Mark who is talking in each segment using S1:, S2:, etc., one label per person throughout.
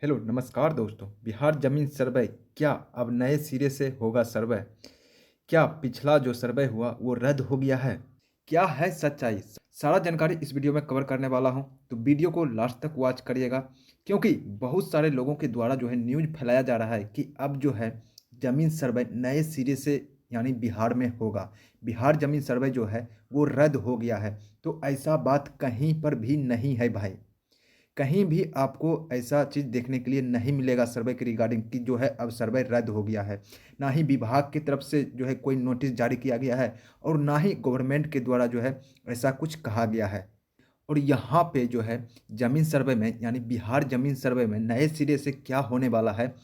S1: Hello नमस्कार दोस्तों। बिहार जमीन सर्वे क्या अब नए सिरे से होगा सर्वे? क्या पिछला जो सर्वे हुआ वो रद्द हो गया है? क्या है सच्चाई? सारा जानकारी इस वीडियो में कवर करने वाला हूं, तो वीडियो को लास्ट तक वॉच करिएगा, क्योंकि बहुत सारे लोगों के द्वारा जो है न्यूज़ फैलाया जा रहा है कि अब जो है जमीन सर्वे नए सिरे से यानी बिहार में होगा। बिहार जमीन सर्वे जो है वो रद्द हो गया है। तो ऐसा बात कहीं पर भी नहीं है भाई। कहीं भी आपको ऐसा चीज़ देखने के लिए नहीं मिलेगा सर्वे के रिगार्डिंग कि जो है अब सर्वे रद्द हो गया है। ना ही विभाग की तरफ से जो है कोई नोटिस जारी किया गया है और ना ही गवर्नमेंट के द्वारा जो है ऐसा कुछ कहा गया है। और यहाँ पे जो है ज़मीन सर्वे में यानी बिहार ज़मीन सर्वे में नए सिरे से क्या होने वाला है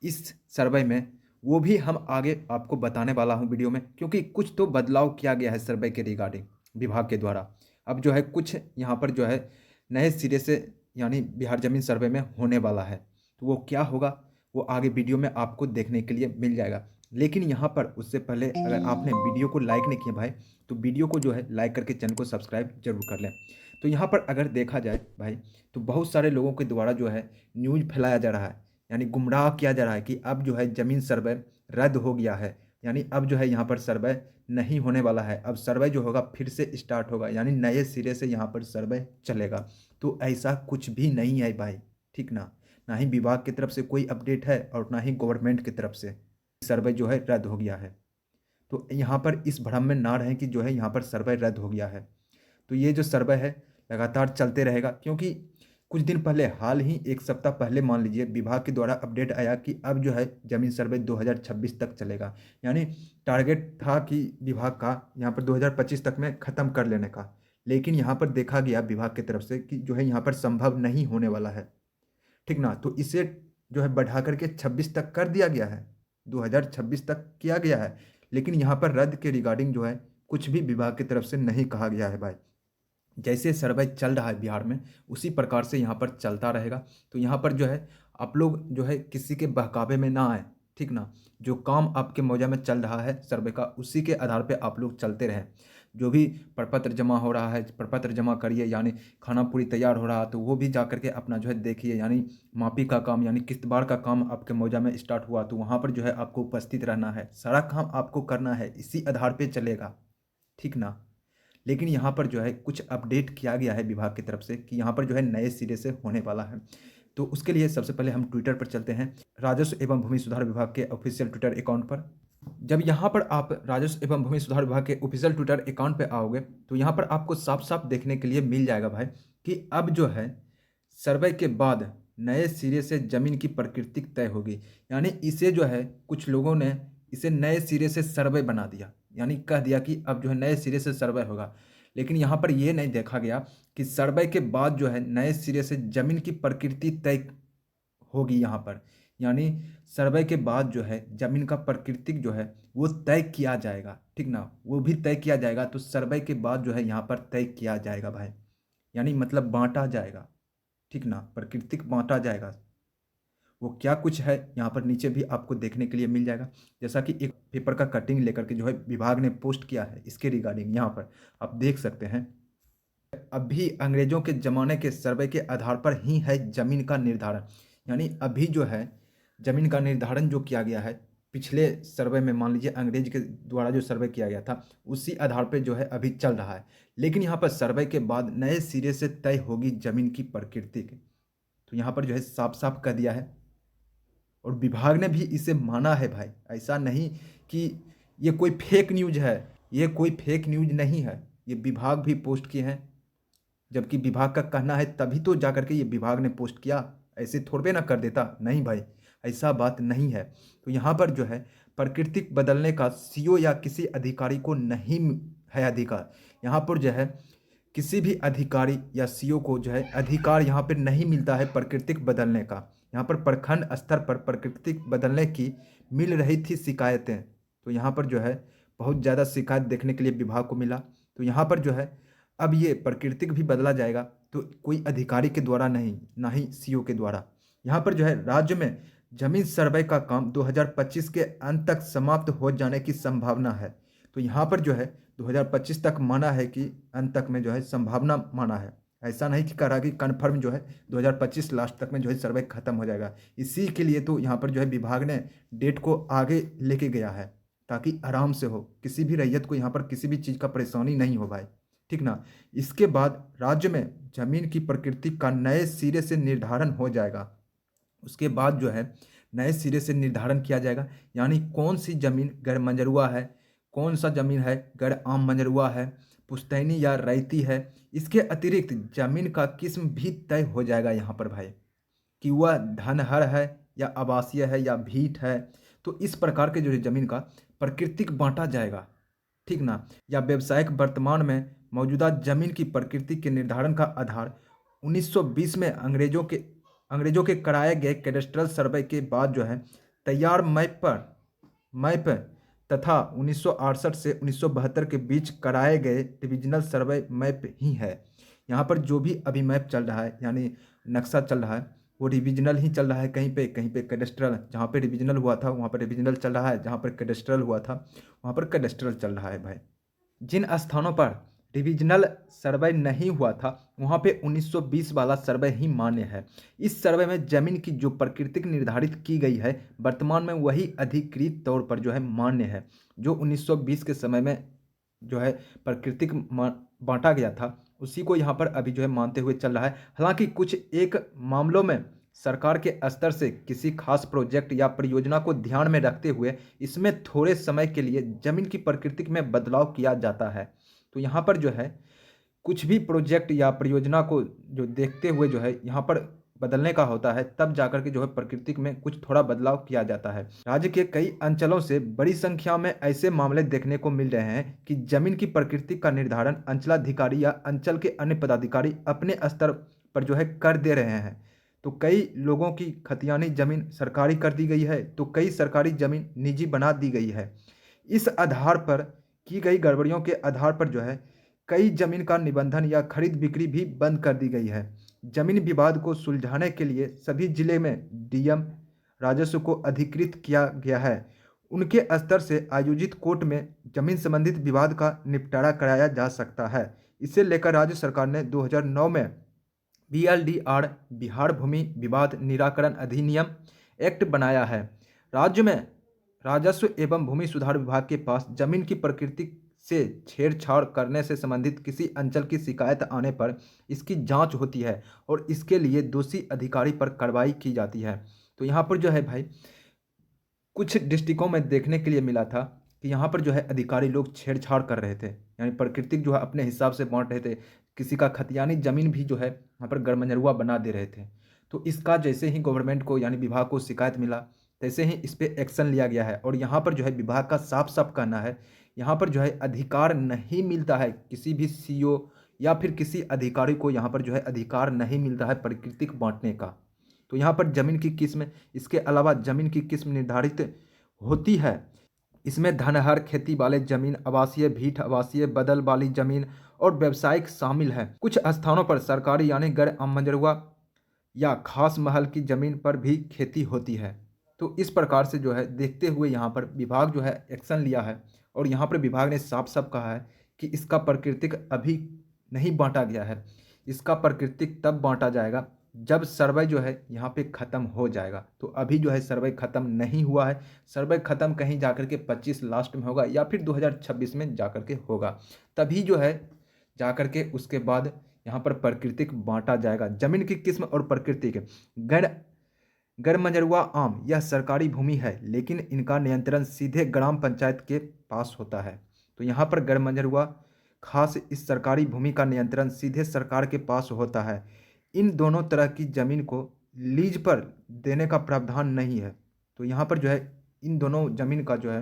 S1: इस सर्वे में, वो भी हम आगे आपको बताने वाला हूँ वीडियो में, क्योंकि कुछ तो बदलाव किया गया है सर्वे के रिगार्डिंग विभाग के द्वारा। अब जो है कुछ यहाँ पर जो है नए सिरे से यानी बिहार ज़मीन सर्वे में होने वाला है। तो वो क्या होगा वो आगे वीडियो में आपको देखने के लिए मिल जाएगा। लेकिन यहाँ पर उससे पहले अगर आपने वीडियो को लाइक नहीं किया भाई, तो वीडियो को जो है लाइक करके चैनल को सब्सक्राइब जरूर कर लें। तो यहाँ पर अगर देखा जाए भाई, तो बहुत सारे लोगों के द्वारा जो है न्यूज़ फैलाया जा रहा है, यानी गुमराह किया जा रहा है कि अब जो है ज़मीन सर्वे रद्द हो गया है। यानी अब जो है यहाँ पर सर्वे नहीं होने वाला है। अब सर्वे जो होगा फिर से स्टार्ट होगा, यानी नए सिरे से यहाँ पर सर्वे चलेगा। तो ऐसा कुछ भी नहीं है भाई, ठीक ना। ना ही विभाग की तरफ से कोई अपडेट है और ना ही गवर्नमेंट की तरफ से सर्वे जो है रद्द हो गया है। तो यहाँ पर इस भ्रम में ना रहें कि जो है यहाँ पर सर्वे रद्द हो गया है। तो ये जो सर्वे है लगातार चलते रहेगा, क्योंकि कुछ दिन पहले हाल ही एक सप्ताह पहले मान लीजिए विभाग के द्वारा अपडेट आया कि अब जो है जमीन सर्वे 2026 तक चलेगा। यानी टारगेट था कि विभाग का यहाँ पर 2025 तक में ख़त्म कर लेने का। लेकिन यहाँ पर देखा गया विभाग की तरफ से कि जो है यहाँ पर संभव नहीं होने वाला है, ठीक ना। तो इसे जो है बढ़ा करके 26 तक कर दिया गया है, 2026 तक किया गया है। लेकिन यहाँ पर रद्द के रिगार्डिंग जो है कुछ भी विभाग की तरफ से नहीं कहा गया है भाई। जैसे सर्वे चल रहा है बिहार में उसी प्रकार से यहाँ पर चलता रहेगा। तो यहाँ पर जो है आप लोग जो है किसी के बहकावे में ना आए, ठीक ना। जो काम आपके मौजा में चल रहा है सर्वे का, उसी के आधार पे आप लोग चलते रहें। जो भी प्रपत्र जमा हो रहा है प्रपत्र जमा करिए, यानी खाना पूरी तैयार हो रहा है तो वो भी जा करके अपना जो है देखिए। यानी मापी का काम यानी किस्तबाड़ का काम आपके मौजा में स्टार्ट हुआ तो वहाँ पर जो है आपको उपस्थित रहना है, सारा काम आपको करना है, इसी आधार पर चलेगा, ठीक ना। लेकिन यहाँ पर जो है कुछ अपडेट किया गया है विभाग की तरफ से कि यहाँ पर जो है नए सिरे से होने वाला है। तो उसके लिए सबसे पहले हम ट्विटर पर चलते हैं, राजस्व एवं भूमि सुधार विभाग के ऑफिशियल ट्विटर अकाउंट पर। जब यहाँ पर आप राजस्व एवं भूमि सुधार विभाग के ऑफिशियल ट्विटर अकाउंट पे आओगे तो यहाँ पर आपको साफ साफ देखने के लिए मिल जाएगा भाई कि अब जो है सर्वे के बाद नए सिरे से जमीन की प्रकृति तय होगी। यानी इसे जो है कुछ लोगों ने इसे नए सिरे से सर्वे बना दिया, यानी कह दिया कि अब जो है नए सिरे से सर्वे होगा। लेकिन यहाँ पर यह नहीं देखा गया कि सर्वे के बाद जो है नए सिरे से जमीन की प्रकृति तय होगी यहाँ पर। यानी सर्वे के बाद जो है जमीन का प्राकृतिक जो है वो तय किया जाएगा, ठीक ना। वो भी तय किया जाएगा तो सर्वे के बाद जो है यहाँ पर तय किया जाएगा भाई। यानी मतलब बांटा जाएगा, ठीक ना, प्राकृतिक बांटा जाएगा। वो क्या कुछ है यहाँ पर नीचे भी आपको देखने के लिए मिल जाएगा। जैसा कि एक पेपर का कटिंग लेकर के जो है विभाग ने पोस्ट किया है इसके रिगार्डिंग, यहाँ पर आप देख सकते हैं। अभी अंग्रेजों के ज़माने के सर्वे के आधार पर ही है ज़मीन का निर्धारण। यानी अभी जो है ज़मीन का निर्धारण जो किया गया है पिछले सर्वे में, मान लीजिए अंग्रेज के द्वारा जो सर्वे किया गया था उसी आधार पर जो है अभी चल रहा है। लेकिन यहाँ पर सर्वे के बाद नए सिरे से तय होगी ज़मीन की प्रकृति की। तो यहाँ पर जो है साफ साफ कह दिया है और विभाग ने भी इसे माना है भाई। ऐसा नहीं कि ये कोई फेक न्यूज़ है, ये कोई फेक न्यूज़ नहीं है, ये विभाग भी पोस्ट किए हैं। जबकि विभाग का कहना है तभी तो जाकर के ये विभाग ने पोस्ट किया, ऐसे थोड़े ना कर देता, नहीं भाई, ऐसा बात नहीं है। तो यहाँ पर जो है प्राकृतिक बदलने का सीओ या किसी अधिकारी को नहीं है अधिकार। यहाँ पर जो है किसी भी अधिकारी या सीओ को जो है अधिकार यहाँ पर नहीं मिलता है प्राकृतिक बदलने का। यहाँ पर प्रखंड स्तर पर प्राकृतिक बदलने की मिल रही थी शिकायतें, तो यहाँ पर जो है बहुत ज़्यादा शिकायत देखने के लिए विभाग को मिला। तो यहाँ पर जो है अब ये प्राकृतिक भी बदला जाएगा, तो कोई अधिकारी के द्वारा नहीं, ना ही सीओ के द्वारा। यहाँ पर जो है राज्य में जमीन सर्वे का काम 2025 के अंत तक समाप्त हो जाने की संभावना है। तो यहाँ पर जो है 2025 तक माना है कि अंत तक में जो है संभावना माना है। ऐसा नहीं कि करा कि कन्फर्म जो है 2025 लास्ट तक में जो है सर्वे खत्म हो जाएगा। इसी के लिए तो यहाँ पर जो है विभाग ने डेट को आगे लेके गया है, ताकि आराम से हो, किसी भी रैयत को यहाँ पर किसी भी चीज़ का परेशानी नहीं हो भाई, ठीक ना। इसके बाद राज्य में जमीन की प्रकृति का नए सिरे से निर्धारण हो जाएगा। उसके बाद जो है नए सिरे से निर्धारण किया जाएगा, यानी कौन सी जमीन गैर मंजरुआ है, कौन सा जमीन है गैर आम मंजरुआ है, पुश्तैनी या रैयती है। इसके अतिरिक्त जमीन का किस्म भी तय हो जाएगा यहाँ पर भाई, कि वह धनहर है या आवासीय है या भीट है। तो इस प्रकार के जो है जमीन का प्राकृतिक बांटा जाएगा, ठीक ना। या व्यावसायिक वर्तमान में मौजूदा जमीन की प्रकृति के निर्धारण का आधार 1920 में अंग्रेजों के कराए गए कैडेस्ट्रल सर्वे के बाद जो है तैयार मैप तथा 1968 से 1972 के बीच कराए गए डिविजनल सर्वे मैप ही है। यहाँ पर जो भी अभी मैप चल रहा है, यानी नक्शा चल रहा है, वो रिविजनल ही चल रहा है। कहीं पे कैडेस्ट्रल, जहाँ पे रिविजनल हुआ था वहाँ पर रिविजनल चल रहा है, जहाँ पर कैडेस्ट्रल हुआ था वहाँ पर कैडेस्ट्रल चल रहा है भाई। जिन स्थानों पर रिविजनल सर्वे नहीं हुआ था वहाँ पे 1920 वाला सर्वे ही मान्य है। इस सर्वे में जमीन की जो प्रकृति निर्धारित की गई है वर्तमान में वही अधिकृत तौर पर जो है मान्य है। जो 1920 के समय में जो है प्राकृतिक बांटा गया था उसी को यहाँ पर अभी जो है मानते हुए चल रहा है। हालांकि कुछ एक मामलों में सरकार के स्तर से किसी खास प्रोजेक्ट या परियोजना को ध्यान में रखते हुए इसमें थोड़े समय के लिए जमीन की प्रकृति में बदलाव किया जाता है। तो यहाँ पर जो है कुछ भी प्रोजेक्ट या परियोजना को जो देखते हुए जो है यहाँ पर बदलने का होता है, तब जाकर के जो है प्रकृति में कुछ थोड़ा बदलाव किया जाता है। राज्य के कई अंचलों से बड़ी संख्या में ऐसे मामले देखने को मिल रहे हैं कि जमीन की प्रकृति का निर्धारण अंचलाधिकारी या अंचल के अन्य पदाधिकारी अपने स्तर पर जो है कर दे रहे हैं। तो कई लोगों की खतियानी जमीन सरकारी कर दी गई है, तो कई सरकारी जमीन निजी बना दी गई है। इस आधार पर की गई गड़बड़ियों के आधार पर जो है कई जमीन का निबंधन या खरीद बिक्री भी बंद कर दी गई है। जमीन विवाद को सुलझाने के लिए सभी जिले में डीएम राजस्व को अधिकृत किया गया है। उनके स्तर से आयोजित कोर्ट में जमीन संबंधित विवाद का निपटारा कराया जा सकता है। इसे लेकर राज्य सरकार ने 2009 में BLDR बिहार भूमि विवाद निराकरण अधिनियम एक्ट बनाया है। राज्य में राजस्व एवं भूमि सुधार विभाग के पास जमीन की प्रकृति से छेड़छाड़ करने से संबंधित किसी अंचल की शिकायत आने पर इसकी जांच होती है और इसके लिए दोषी अधिकारी पर कार्रवाई की जाती है। तो यहाँ पर जो है भाई कुछ डिस्ट्रिक्टों में देखने के लिए मिला था कि यहाँ पर जो है अधिकारी लोग छेड़छाड़ कर रहे थे, यानी प्रकृतिक जो है अपने हिसाब से बांट रहे थे। किसी का खतियानी जमीन भी जो है यहाँ पर गड़मंजरुआ बना दे रहे थे। तो इसका जैसे ही गवर्नमेंट को यानी विभाग को शिकायत मिला तैसे ही इस पर एक्शन लिया गया है। और यहाँ पर जो है विभाग का साफ साफ कहना है, यहाँ पर जो है अधिकार नहीं मिलता है किसी भी CO या फिर किसी अधिकारी को, यहाँ पर जो है अधिकार नहीं मिलता है प्राकृतिक बांटने का। तो यहाँ पर जमीन की किस्म, इसके अलावा जमीन की किस्म निर्धारित होती है। इसमें धनहर खेती वाले जमीन, आवासीय भीठ आवासीय बदल वाली जमीन और व्यावसायिक शामिल है। कुछ स्थानों पर सरकारी यानी गैर मंजरूआ या खास महल की जमीन पर भी खेती होती है। तो इस प्रकार से जो है देखते हुए यहाँ पर विभाग जो है एक्शन लिया है और यहाँ पर विभाग ने साफ साफ कहा है कि इसका प्राकृतिक अभी नहीं बांटा गया है। इसका प्राकृतिक तब बांटा जाएगा जब सर्वे जो है यहाँ पे ख़त्म हो जाएगा। तो अभी जो है सर्वे ख़त्म नहीं हुआ है। सर्वे ख़त्म कहीं जाकर के 25 लास्ट में होगा या फिर 2026 में जाकर के होगा, तभी जो है जाकर के उसके बाद यहाँ पर प्राकृतिक बांटा जाएगा। जमीन की किस्म और प्राकृतिक गैर मंजरूआ आम यह सरकारी भूमि है, लेकिन इनका नियंत्रण सीधे ग्राम पंचायत के पास होता है। तो यहाँ पर गैर मंजरूआ खास इस सरकारी भूमि का नियंत्रण सीधे सरकार के पास होता है। इन दोनों तरह की ज़मीन को लीज पर देने का प्रावधान नहीं है। तो यहाँ पर जो है इन दोनों ज़मीन का जो है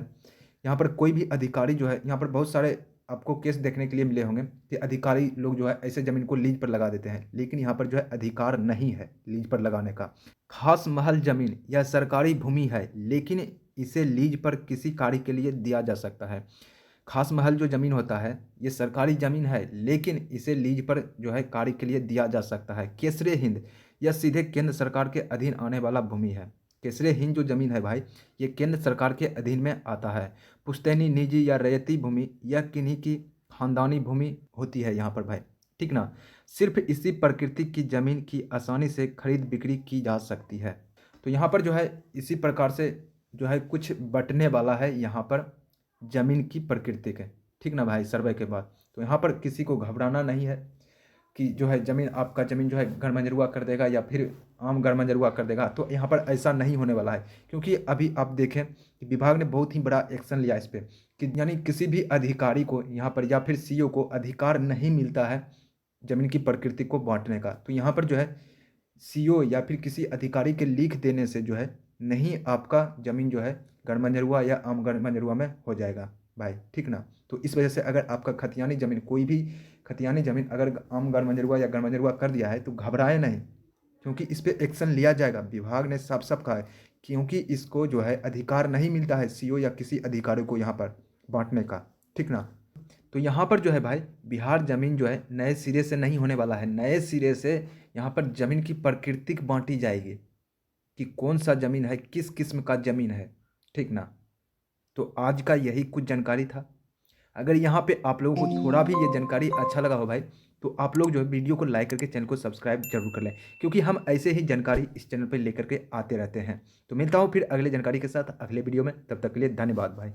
S1: यहाँ पर कोई भी अधिकारी जो है, यहाँ पर बहुत सारे आपको केस देखने के लिए मिले होंगे कि अधिकारी लोग जो है ऐसे ज़मीन को लीज पर लगा देते हैं, लेकिन यहाँ पर जो है अधिकार नहीं है लीज पर लगाने का। खास महल जमीन यह सरकारी भूमि है, लेकिन इसे लीज पर किसी कार्य के लिए दिया जा सकता है। खास महल जो ज़मीन होता है ये सरकारी ज़मीन है, लेकिन इसे लीज पर जो है कार्य के लिए दिया जा सकता है। केसरे हिंद यह सीधे केंद्र सरकार के अधीन आने वाला भूमि है। केसरे हिंद जो ज़मीन है भाई ये केंद्र सरकार के अधीन में आता है। पुश्तैनी निजी या रैयती भूमि यह किन्हीं की खानदानी भूमि होती है यहाँ पर भाई, ठीक ना। सिर्फ इसी प्रकृति की ज़मीन की आसानी से खरीद बिक्री की जा सकती है। तो यहाँ पर जो है इसी प्रकार से जो है कुछ बँटने वाला है यहाँ पर ज़मीन की प्रकृति के, ठीक ना भाई, सर्वे के बाद। तो यहाँ पर किसी को घबराना नहीं है कि जो है ज़मीन आपका ज़मीन जो है गड़बंजरुआ कर देगा या फिर आम गड़बंजरुआ कर देगा। तो यहाँ पर ऐसा नहीं होने वाला है, क्योंकि अभी आप देखें कि विभाग ने बहुत ही बड़ा एक्शन लिया इस पे कि यानी किसी भी अधिकारी को यहाँ पर या फिर सीईओ को अधिकार नहीं मिलता है ज़मीन की प्रकृति को बाँटने का। तो यहाँ पर जो है सीईओ या फिर किसी अधिकारी के लिख देने से जो है नहीं आपका ज़मीन जो है गड़बंजरुआ या आम गड़बंजरुआ में हो जाएगा भाई, ठीक ना। तो इस वजह से अगर आपका खतियानी ज़मीन कोई भी खतियानी ज़मीन अगर आम गड़बंजरुआ या गड़बंजरुआ कर दिया है तो घबराए नहीं, क्योंकि इस पे एक्शन लिया जाएगा। विभाग ने साफ साफ कहा है, क्योंकि इसको जो है अधिकार नहीं मिलता है सीईओ या किसी अधिकारी को यहाँ पर बाँटने का, ठीक ना। तो यहाँ पर जो है भाई बिहार ज़मीन जो है नए सिरे से नहीं होने वाला है, नए सिरे से यहाँ पर ज़मीन की प्रकृतिक बाँटी जाएगी कि कौन सा ज़मीन है, किस किस्म का ज़मीन है, ठीक ना। तो आज का यही कुछ जानकारी था। अगर यहाँ पे आप लोगों को थोड़ा भी ये जानकारी अच्छा लगा हो भाई, तो आप लोग जो है वीडियो को लाइक करके चैनल को सब्सक्राइब जरूर कर लें, क्योंकि हम ऐसे ही जानकारी इस चैनल पे लेकर के आते रहते हैं। तो मिलता हूँ फिर अगले जानकारी के साथ अगले वीडियो में, तब तक के लिए धन्यवाद भाई।